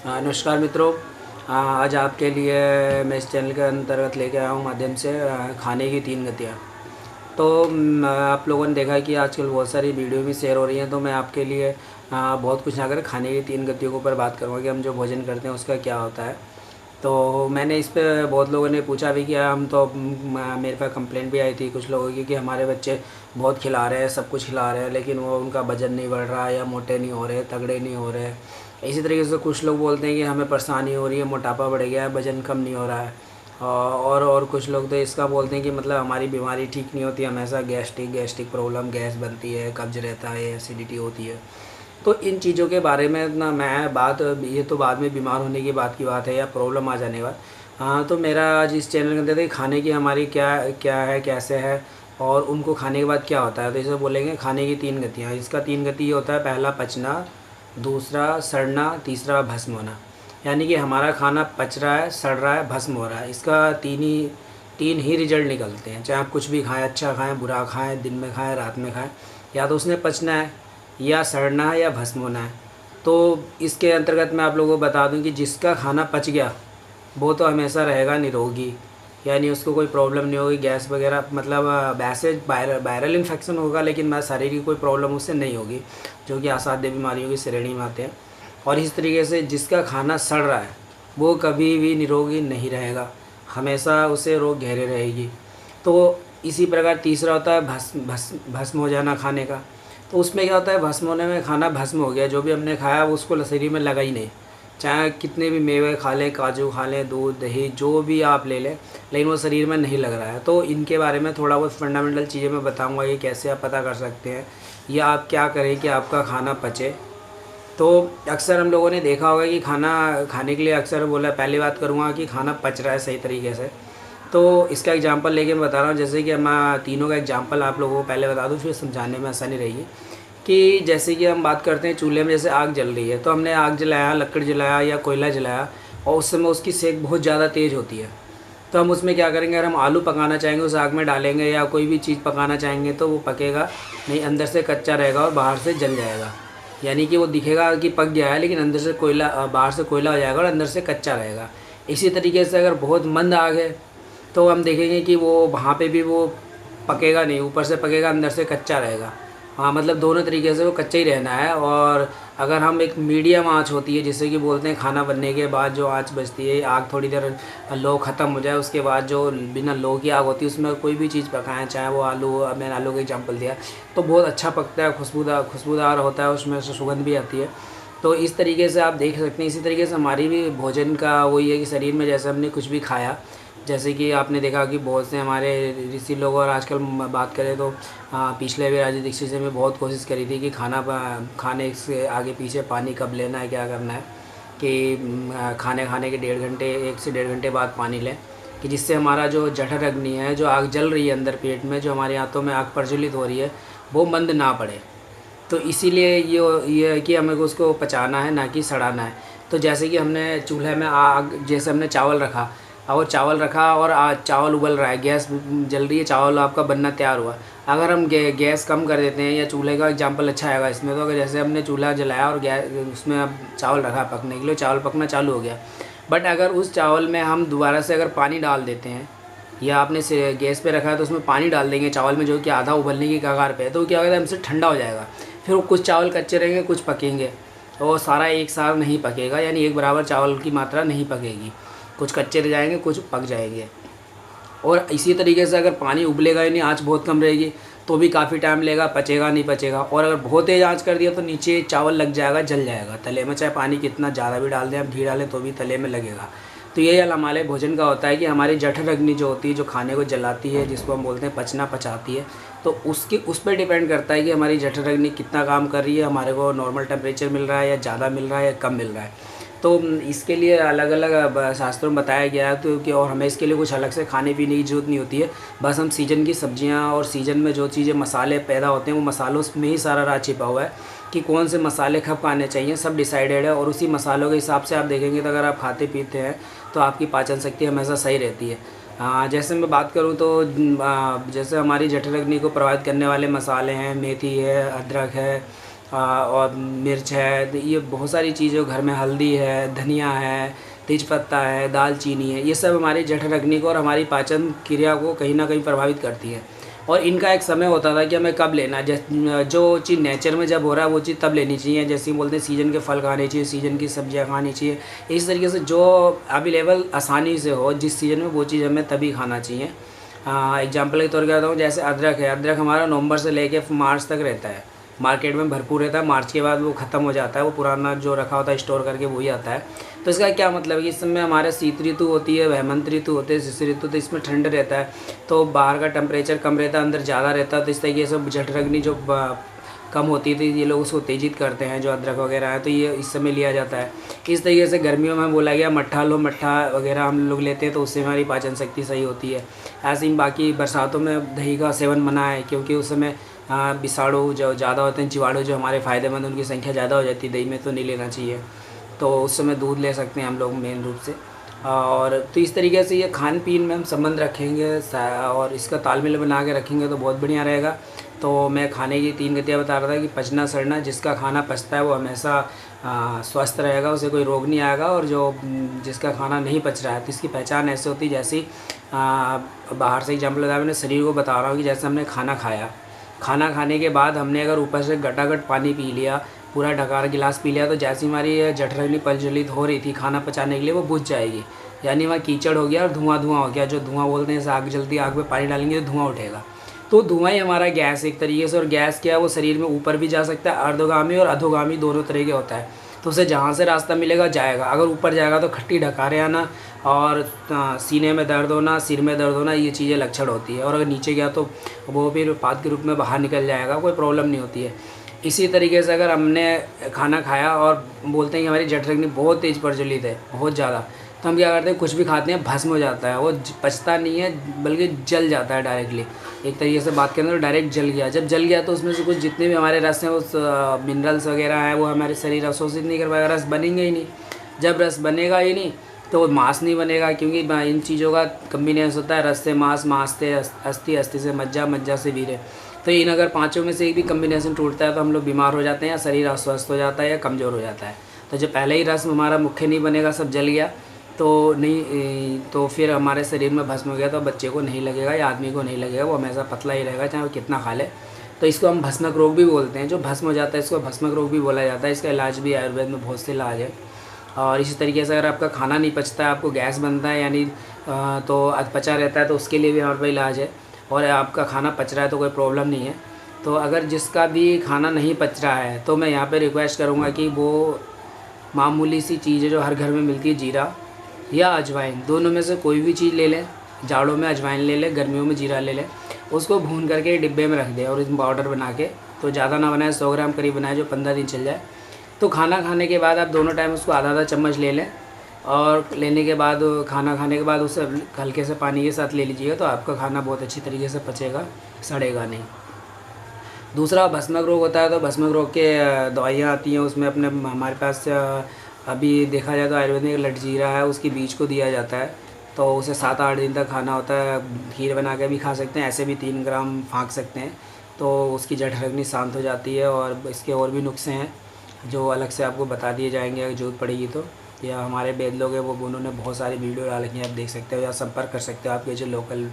नमस्कार मित्रों। आज आपके लिए मैं इस चैनल के अंतर्गत लेके आया हूँ माध्यम से खाने की 3 गतियाँ। तो आप लोगों ने देखा है कि आजकल बहुत सारी वीडियो भी शेयर हो रही हैं, तो मैं आपके लिए बहुत कुछ ना कर खाने की 3 गतियों के ऊपर बात करूँगा कि हम जो भोजन करते हैं उसका क्या होता है। तो मैंने इस पे बहुत लोगों ने पूछा भी कि हम तो मेरे पास कंप्लेंट भी आई थी कुछ लोगों की कि हमारे बच्चे बहुत खिला रहे हैं, सब कुछ खिला रहे हैं, लेकिन वो उनका वजन नहीं बढ़ रहा है या मोटे नहीं हो रहे, तगड़े नहीं हो रहे। इसी तरीके से कुछ लोग बोलते हैं कि हमें परेशानी हो रही है, मोटापा बढ़ गया है, वजन कम नहीं हो रहा है। और कुछ लोग तो इसका बोलते हैं कि मतलब हमारी बीमारी ठीक नहीं होती, हमेशा गैस्ट्रिक प्रॉब्लम, गैस बनती है, कब्ज रहता है, एसिडिटी होती है। तो इन चीज़ों के बारे में ना मैं बात, ये तो बाद में बीमार होने की बात है या प्रॉब्लम आ जाने के बाद। हाँ, तो मेरा आज इस चैनल के अंदर खाने की हमारी क्या क्या है, कैसे है और उनको खाने के बाद क्या होता है। तो इसे बोलेंगे खाने की 3 गतियाँ। इसका 3 गति ये होता है, पहला पचना, दूसरा सड़ना, तीसरा भस्म होना। यानी कि हमारा खाना पच रहा है, सड़ रहा है, भस्म हो रहा है। इसका तीन ही रिजल्ट निकलते हैं, चाहे आप कुछ भी खाएं, अच्छा खाएं, बुरा खाएं, दिन में खाएं, रात में खाएं। या तो उसने पचना है, या सड़ना है, या भस्म होना है। तो इसके अंतर्गत मैं आप लोगों को बता दूं कि जिसका खाना पच गया वो तो हमेशा रहेगा निरोगी, यानी उसको कोई प्रॉब्लम नहीं होगी, गैस वगैरह, मतलब वैसे वायरल इन्फेक्शन होगा लेकिन मैं शारीरिक कोई प्रॉब्लम उससे नहीं होगी, जो कि असाध्य बीमारियों की श्रेणी में आते हैं। और इस तरीके से जिसका खाना सड़ रहा है वो कभी भी निरोगी नहीं रहेगा, हमेशा उसे रोग घेरे रहेगी। तो इसी प्रकार तीसरा होता है भस्म हो जाना खाने का। तो उसमें क्या होता है, भस्म होने में खाना भस्म हो गया, जो भी हमने खाया वो उसको शरीर में लगा ही नहीं। चाहे कितने भी मेवे खा लें, काजू खा लें, दूध दही जो भी आप ले लें, लेकिन वो शरीर में नहीं लग रहा है। तो इनके बारे में थोड़ा बहुत फंडामेंटल चीज़ें मैं बताऊंगा कि कैसे आप पता कर सकते हैं या आप क्या करें कि आपका खाना पचे। तो अक्सर हम लोगों ने देखा होगा कि खाना खाने के लिए अक्सर बोला, पहली बात करूँगा कि खाना पच रहा है सही तरीके से। तो इसका एग्जांपल लेके मैं बता रहा हूँ, जैसे कि मैं तीनों का एग्जांपल आप लोगों को पहले बता दूँ, फिर समझाने में आसानी रहेगी। कि जैसे कि हम बात करते हैं चूल्हे में, जैसे आग जल रही है, तो हमने आग जलाया, लकड़ जलाया या कोयला जलाया, और उस समय उसकी सेक बहुत ज़्यादा तेज़ होती है। तो हम उसमें क्या करेंगे, अगर हम आलू पकाना चाहेंगे उस आग में डालेंगे या कोई भी चीज़ पकाना चाहेंगे तो वो पकेगा नहीं, अंदर से कच्चा रहेगा और बाहर से जल जाएगा। यानी कि वो दिखेगा कि पक गया है, लेकिन अंदर से कोयला, बाहर से कोयला हो जाएगा और अंदर से कच्चा रहेगा। इसी तरीके से अगर बहुत मंद आग है तो हम देखेंगे कि वो वहाँ पे भी वो पकेगा नहीं, ऊपर से पकेगा, अंदर से कच्चा रहेगा। हाँ, मतलब दोनों तरीके से वो कच्चा ही रहना है। और अगर हम एक मीडियम आंच होती है, जिसे कि बोलते हैं खाना बनने के बाद जो आंच बचती है, आग थोड़ी देर लो ख़त्म हो जाए, उसके बाद जो बिना लो की आग होती है उसमें कोई भी चीज़ पकाएं, चाहे वो आलू, मैंने आलू का एग्जांपल दिया, तो बहुत अच्छा पकता है, खुशबूदार होता है, उसमें से सुगंध भी आती है। तो इस तरीके से आप देख सकते हैं। इसी तरीके से हमारी भी भोजन का वही है कि शरीर में जैसे हमने कुछ भी खाया, जैसे कि आपने देखा कि बहुत से हमारे ऋषि लोग, और आजकल बात करें तो पिछले भी राजनीतिक से में बहुत कोशिश करी थी कि खाने से आगे पीछे पानी कब लेना है, क्या करना है, कि खाने के 1.5 घंटे, 1 से 1.5 घंटे बाद पानी लें, कि जिससे हमारा जो जठर अग्नि है, जो आग जल रही है अंदर पेट में, जो हमारे हाथों में आग प्रज्वलित हो रही है, वो मंद ना पड़े। तो इसीलिए ये है कि हमें उसको पचाना है, ना कि सड़ाना है। तो जैसे कि हमने चूल्हे में आग, जैसे हमने चावल रखा और चावल उबल रहा है, गैस जल रही है, चावल आपका बनना तैयार हुआ। अगर हम गैस कम कर देते हैं, या चूल्हे का एग्जांपल अच्छा आएगा इसमें, तो अगर जैसे हमने चूल्हा जलाया और गैस उसमें अब चावल रखा पकने के लिए, चावल पकना चालू हो गया, बट अगर उस चावल में हम दोबारा से अगर पानी डाल देते हैं, या आपने से गैस पे रखा है तो उसमें पानी डाल देंगे चावल में, जो कि आधा उबलने की कगार पे है, तो क्या होगा, हमसे ठंडा हो जाएगा। फिर वो कुछ चावल कच्चे रहेंगे, कुछ पकेंगे, और सारा एक साथ नहीं पकेगा, यानी एक बराबर चावल की मात्रा नहीं पकेगी, कुछ कच्चे रह जाएंगे, कुछ पक जाएंगे। और इसी तरीके से अगर पानी उबलेगा ही नहीं, आंच बहुत कम रहेगी, तो भी काफ़ी टाइम लेगा, पचेगा नहीं पचेगा। और अगर बहुत तेज़ आंच कर दिया तो नीचे चावल लग जाएगा, जल जाएगा तले में, चाहे पानी कितना ज़्यादा भी डाल दें, आप घी डालें तो भी तले में लगेगा। तो यही हाल हमारे भोजन का होता है कि हमारी जठर अग्नि जो होती है, जो खाने को जलाती है, जिसको हम बोलते हैं पचना, पचाती है, तो उस पर डिपेंड करता है कि हमारी जठर अग्नि कितना काम कर रही है, हमारे को नॉर्मल टेम्परेचर मिल रहा है, या ज़्यादा मिल रहा है, या कम मिल रहा है। तो इसके लिए अलग अलग शास्त्रों में बताया गया है, तो कि और हमें इसके लिए कुछ अलग से खाने पीने की ज़रूरत नहीं होती है। बस हम सीजन की सब्जियां और सीजन में जो चीज़ें मसाले पैदा होते हैं, वो मसालों में ही सारा राज छिपा हुआ है कि कौन से मसाले कब खाने चाहिए, सब डिसाइडेड है। और उसी मसालों के हिसाब से आप देखेंगे तो अगर आप खाते पीते हैं तो आपकी पाचन शक्ति हमेशा सही रहती है। जैसे मैं बात करूँ तो जैसे हमारी जठर अग्नि को प्रभावित करने वाले मसाले हैं, मेथी है, अदरक है, और मिर्च है, तो ये बहुत सारी चीज़ें घर में, हल्दी है, धनिया है, तेज़पत्ता है, दालचीनी है, ये सब हमारी जठराग्नि को और हमारी पाचन क्रिया को कहीं ना कहीं प्रभावित करती है। और इनका एक समय होता था कि हमें कब लेना, जो चीज़ नेचर में जब हो रहा है वो चीज़ तब लेनी चाहिए। जैसे बोलते हैं सीज़न के फल खाने चाहिए, सीज़न की सब्जियां खानी चाहिए। इस तरीके से जो अवेलेबल आसानी से हो जिस सीज़न में, वो चीज़ हमें तभी खाना चाहिए। एग्जाम्पल के तौर पर बताऊँ, जैसे अदरक है, अदरक हमारा नवंबर से लेकर मार्च तक रहता है, मार्केट में भरपूर रहता है। मार्च के बाद वो ख़त्म हो जाता है, वो पुराना जो रखा होता है स्टोर करके वही आता है। तो इसका क्या मतलब है कि इस समय हमारे शीत ऋतु होती है, हेमंत ऋतु होते हैं, शिशिर ऋतु, तो इसमें ठंड रहता है, तो बाहर का टेम्परेचर कम रहता है, अंदर ज़्यादा रहता है। तो इस तरीके से जठराग्नि जो कम होती थी, ये लोग उसको तेजित करते हैं, जो अदरक वगैरह है, तो ये इस समय लिया जाता है। इस तरीके से गर्मियों में बोला गया मट्ठा लो, मट्ठा वगैरह हम लोग लेते हैं, तो उससे हमारी पाचन शक्ति सही होती है। ऐसे ही बाकी बरसातों में दही का सेवन मना है, क्योंकि उस समय विषाणु जो ज़्यादा होते हैं, जीवाणु जो हमारे फ़ायदेमंद, उनकी संख्या ज़्यादा हो जाती है, दही में तो नहीं लेना चाहिए। तो उस समय दूध ले सकते हैं हम लोग मेन रूप से। और तो इस तरीके से ये खान पीन में हम संबंध रखेंगे और इसका तालमेल बना के रखेंगे तो बहुत बढ़िया रहेगा। तो मैं खाने की 3 गतियाँ बता रहा था कि पचना, सड़ना। जिसका खाना पचता है वो हमेशा स्वस्थ रहेगा, उसे कोई रोग नहीं आएगा। और जो जिसका खाना नहीं पच रहा है, तो इसकी पहचान ऐसे होती है, जैसे बाहर से एग्जाम्पल बताया मैंने, शरीर को बता रहा हूँ कि जैसे हमने खाना खाया, खाना खाने के बाद हमने अगर ऊपर से गटागट पानी पी लिया, पूरा ढकार गिलास पी लिया, तो जैसे हमारी जठराग्नि प्रज्वलित हो रही थी खाना पचाने के लिए, वो बुझ जाएगी। यानी वहाँ कीचड़ हो गया और धुआं हो गया। जो धुआं बोलते हैं, आग जलती, आग में पानी डालेंगे तो धुआं उठेगा, तो धुआं ही हमारा गैस एक तरीके से। और गैस क्या है, वो शरीर में ऊपर भी जा सकता है, अर्धगामी और अधोगामी दोनों तरह के होता है। तो उसे जहाँ से रास्ता मिलेगा जाएगा। अगर ऊपर जाएगा तो खट्टी ढकारें आना और सीने में दर्द होना, सिर में दर्द होना, ये चीज़ें लक्षण होती है। और अगर नीचे गया तो वो फिर पाद के रूप में बाहर निकल जाएगा, कोई प्रॉब्लम नहीं होती है। इसी तरीके से अगर हमने खाना खाया और बोलते हैं कि हमारी जठराग्नि बहुत तेज़ प्रज्वलित है, बहुत ज़्यादा, तो हम क्या करते हैं, कुछ भी खाते हैं, भस्म हो जाता है। वो पचता नहीं है, बल्कि जल जाता है डायरेक्टली। एक तरीके से बात करें तो डायरेक्ट जल गया। जब जल गया तो उसमें से कुछ जितने भी हमारे रस हैं, उस मिनरल्स वगैरह हैं, वो हमारे शरीर अवशोषित नहीं कर पाएगा, रस बनेंगे ही नहीं। जब रस बनेगा ही नहीं तो मांस नहीं बनेगा, क्योंकि इन चीज़ों का कम्बिनेशन होता है, रस से मांस, मांस से अस्थि, अस्थि से मज्जा, मज्जा से वीर्य। तो इन अगर पाँचों में से एक भी कम्बिनेशन टूटता है तो हम लोग बीमार हो जाते हैं, या शरीर अस्वस्थ हो जाता है, या कमज़ोर हो जाता है। तो जब पहले ही रस हमारा मुख्य नहीं बनेगा, सब जल गया, तो नहीं, तो फिर हमारे शरीर में भस्म हो गया, तो बच्चे को नहीं लगेगा या आदमी को नहीं लगेगा, वो हमेशा पतला ही रहेगा, चाहे वो कितना खा ले। तो इसको हम भस्मक रोग भी बोलते हैं। जो भस्म हो जाता है इसको भस्मक रोग भी बोला जाता है। इसका इलाज भी आयुर्वेद में बहुत से इलाज है। और इसी तरीके से अगर आपका खाना नहीं पचता है, आपको गैस बनता है, यानी तो पचा रहता है, तो उसके लिए भी हमारे पास इलाज है। और आपका खाना पच रहा है तो कोई प्रॉब्लम नहीं है। तो अगर जिसका भी खाना नहीं पच रहा है, तो मैं यहाँ पे रिक्वेस्ट करूँगा कि वो मामूली सी चीज़ है जो हर घर में मिलती है, जीरा या अजवाइन, दोनों में से कोई भी चीज़ ले लें। जाड़ों में अजवाइन ले लें, गर्मियों में जीरा ले लें, उसको भून करके डिब्बे में रख दें और इसमें पाउडर बना के, तो ज़्यादा ना बनाए, 100 ग्राम करीब बनाए, जो 15 दिन चल जाए। तो खाना खाने के बाद आप दोनों टाइम उसको आधा आधा चम्मच ले लें, और लेने के बाद खाना खाने के बाद उसे हल्के से पानी के साथ ले लीजिएगा, तो आपका खाना बहुत अच्छी तरीके से पचेगा, सड़ेगा नहीं। दूसरा भस्मक रोग होता है, तो भस्मक रोग के दवाइयाँ आती हैं, उसमें अपने हमारे पास अभी देखा जाए तो आयुर्वेद में एक लटजीरा है, उसकी बीज को दिया जाता है, तो उसे 7-8 दिन तक खाना होता है। खीर बना के भी खा सकते हैं, ऐसे भी 3 ग्राम फाँक सकते हैं, तो उसकी जठराग्नि शांत हो जाती है। और इसके और भी नुस्खे हैं जो अलग से आपको बता दिए जाएंगे अगर जरूरत पड़ेगी तो, या हमारे वैद लोग हैं वो उन्होंने बहुत सारी वीडियो डाल रखी हैं, आप देख सकते हो, या संपर्क कर सकते हो। आपके जो लोकल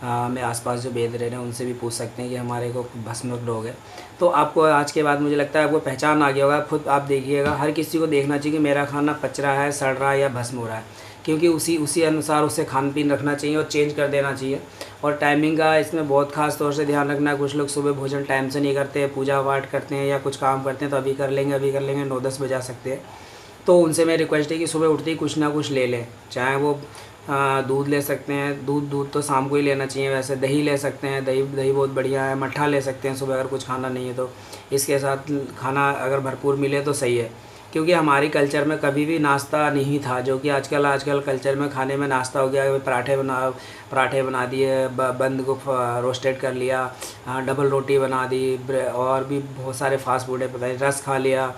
में आसपास जो वैद रहे हैं उनसे भी पूछ सकते हैं कि हमारे को भस्मक रोग है। तो आपको आज के बाद मुझे लगता है आपको पहचान आ गया होगा। खुद आप देखिएगा, हर किसी को देखना चाहिए कि मेरा खाना पच रहा है, सड़ रहा है या भस्म हो रहा है, क्योंकि उसी अनुसार उसे खान पीन रखना चाहिए और चेंज कर देना चाहिए। और टाइमिंग का इसमें बहुत खास तौर से ध्यान रखना है। कुछ लोग सुबह भोजन टाइम से नहीं करते, पूजा पाठ करते हैं या कुछ काम करते हैं, तो अभी कर लेंगे 9-10 बजा सकते हैं। तो उनसे मेरी रिक्वेस्ट है कि सुबह उठते ही कुछ ना कुछ ले लें, चाहे वो दूध ले सकते हैं, दूध तो शाम को ही लेना चाहिए। वैसे दही ले सकते हैं, दही बहुत बढ़िया है। मट्ठा ले सकते हैं सुबह अगर कुछ खाना नहीं है तो, इसके साथ खाना अगर भरपूर मिले तो सही है। क्योंकि हमारी कल्चर में कभी भी नाश्ता नहीं था, जो कि आजकल कल्चर में खाने में नाश्ता हो गया। पराठे बना दिए, बंद को रोस्टेड कर लिया, डबल रोटी बना दी, और भी बहुत सारे फास्ट फूड है, पता नहीं, रस खा लिया,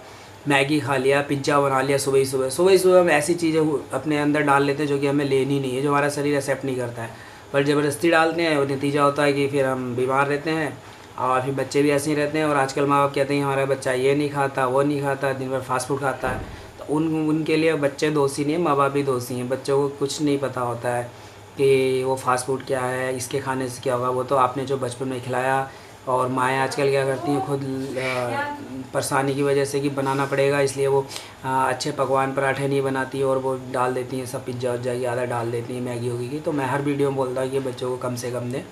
मैगी खा लिया, पिज्ज़ा बना लिया। सुबह हम ऐसी चीज़ें अपने अंदर डाल लेते हैं जो कि हमें लेनी नहीं है, जो हमारा शरीर एक्सेप्ट नहीं करता है, पर ज़बरदस्ती डालते हैं और नतीजा होता है कि फिर हम बीमार रहते हैं और फिर बच्चे भी ऐसे ही रहते हैं। और आजकल माँ बाप कहते हैं हमारा बच्चा ये नहीं खाता, वो नहीं खाता, दिन भर फास्ट फूड खाता है। तो उनके लिए बच्चे दोषी नहीं है, माँ बाप ही दोषी हैं। बच्चों को कुछ नहीं पता होता है कि वो फास्ट फूड क्या है, इसके खाने से क्या होगा। वो तो आपने जो बचपन में खिलाया। और माएँ आजकल क्या करती हैं, खुद परेशानी की वजह से कि बनाना पड़ेगा, इसलिए वो अच्छे पकवान पराठे नहीं बनाती और वो डाल देती हैं सब पिज्ज़ा उज्जा की आदत डाल देती हैं, मैगी होगी की। तो मैं हर वीडियो में बोलता हूँ कि बच्चों को कम से कम दें।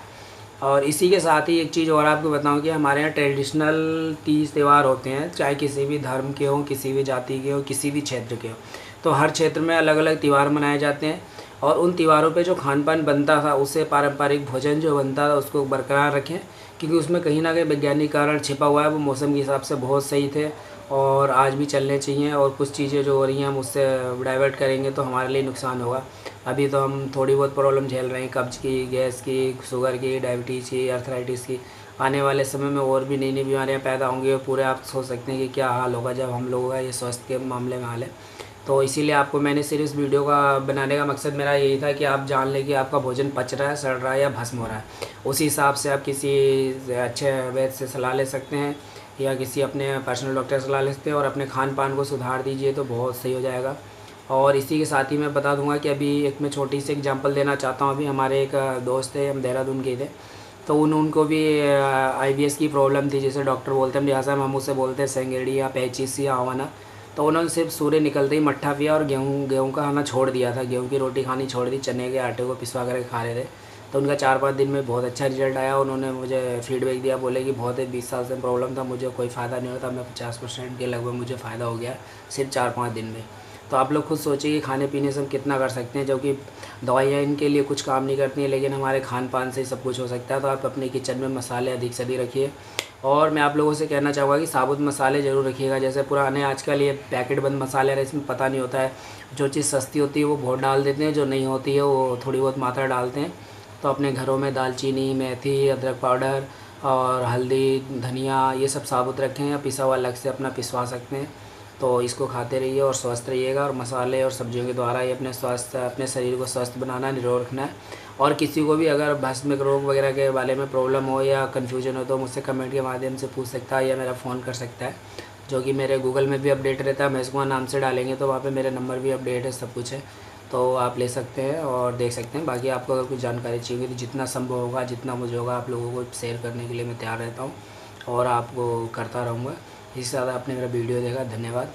और इसी के साथ ही एक चीज़ और आपको बताऊं कि हमारे यहाँ ट्रेडिशनल तीज त्यौहार होते हैं, चाहे किसी भी धर्म के हों, किसी भी जाति के हों, किसी भी क्षेत्र के हों। तो हर क्षेत्र में अलग अलग त्यौहार मनाए जाते हैं। और उन त्योहारों पे जो खान पान बनता था, उससे पारंपरिक भोजन जो बनता था उसको बरकरार रखें, क्योंकि उसमें कहीं ना कहीं वैज्ञानिक कारण छिपा हुआ है। वो मौसम के हिसाब से बहुत सही थे और आज भी चलने चाहिए। और कुछ चीज़ें जो हो रही हैं हम उससे डाइवर्ट करेंगे तो हमारे लिए नुकसान होगा। अभी तो हम थोड़ी बहुत प्रॉब्लम झेल रहे हैं, कब्ज़ की, गैस की, शुगर की, डायबिटीज़ की, अर्थराइटिस की। आने वाले समय में और भी नई नई बीमारियाँ पैदा होंगी और पूरे आप सोच सकते हैं कि क्या हाल होगा जब हम लोगों का ये स्वास्थ्य के मामले में हाल है। तो इसीलिए आपको मैंने सिर्फ इस वीडियो का बनाने का मकसद मेरा यही था कि आप जान लें कि आपका भोजन पच रहा है, सड़ रहा है या भस्म हो रहा है। उसी हिसाब से आप किसी अच्छे वैद्य से सलाह ले सकते हैं या किसी अपने पर्सनल डॉक्टर से सलाह ले सकते हैं और अपने खान पान को सुधार दीजिए तो बहुत सही हो जाएगा। और इसी के साथ ही मैं बता दूंगा कि अभी एक मैं छोटी सी एग्जांपल देना चाहता हूँ। अभी हमारे एक दोस्त है, हम देहरादून गए थे, तो उनको भी IBS की प्रॉब्लम थी, जिसे डॉक्टर बोलते हैं लिहाजा हम उसे बोलते हैं सेंगेड़ी या पेचिस या आवाना। तो उन्होंने सिर्फ सूर्य निकलते ही मट्ठा पिया और गेहूँ का खाना छोड़ दिया था, गेहूँ की रोटी खानी छोड़ दी, चने के आटे को पिसवा कर खा रहे थे। तो उनका 4-5 दिन में बहुत अच्छा रिजल्ट आया। उन्होंने मुझे फीडबैक दिया, बोले कि बहुत है 20 साल से प्रॉब्लम था, मुझे कोई फ़ायदा नहीं होता, मैं 50% के लगभग मुझे फ़ायदा हो गया सिर्फ 4-5 दिन में। तो आप लोग खुद सोचिए कि खाने पीने से हम कितना कर सकते हैं, जो कि दवाइयाँ इनके लिए कुछ काम नहीं करती हैं, लेकिन हमारे खान पान से ही सब कुछ हो सकता है। तो आप अपने किचन में मसाले अधिक से अधिक रखिए। और मैं आप लोगों से कहना चाहूँगा कि साबुत मसाले ज़रूर रखिएगा। जैसे पुराने आजकल ये पैकेट बंद मसाले हैं, इसमें पता नहीं होता है, जो चीज़ सस्ती होती है वो बहुत डाल देते हैं, जो नहीं होती है वो थोड़ी बहुत मात्रा डालते हैं। तो अपने घरों में दालचीनी, मेथी, अदरक पाउडर और हल्दी, धनिया, ये सब साबुत रखें या पिसा हुआ अलग से अपना पिसवा सकते हैं। तो इसको खाते रहिए और स्वस्थ रहिएगा। और मसाले और सब्जियों के द्वारा ही अपने शरीर को स्वस्थ बनाना, निरोग रखना है। और किसी को भी अगर भस्म रोग वगैरह के बारे में प्रॉब्लम हो या कन्फ्यूजन हो तो मुझसे कमेंट के माध्यम से पूछ सकता है या मेरा फ़ोन कर सकता है, जो कि मेरे गूगल में भी अपडेट रहता है। महेश नाम से डालेंगे तो वहाँ पे मेरे नंबर भी अपडेट है, सब कुछ है, तो आप ले सकते हैं और देख सकते हैं। बाकी आपको अगर कुछ जानकारी चाहिए तो जितना संभव होगा, जितना मुझे होगा, आप लोगों को शेयर करने के लिए मैं तैयार रहता हूँ और आपको करता रहूँगा। इससे ज़्यादा आपने मेरा वीडियो देखा, धन्यवाद।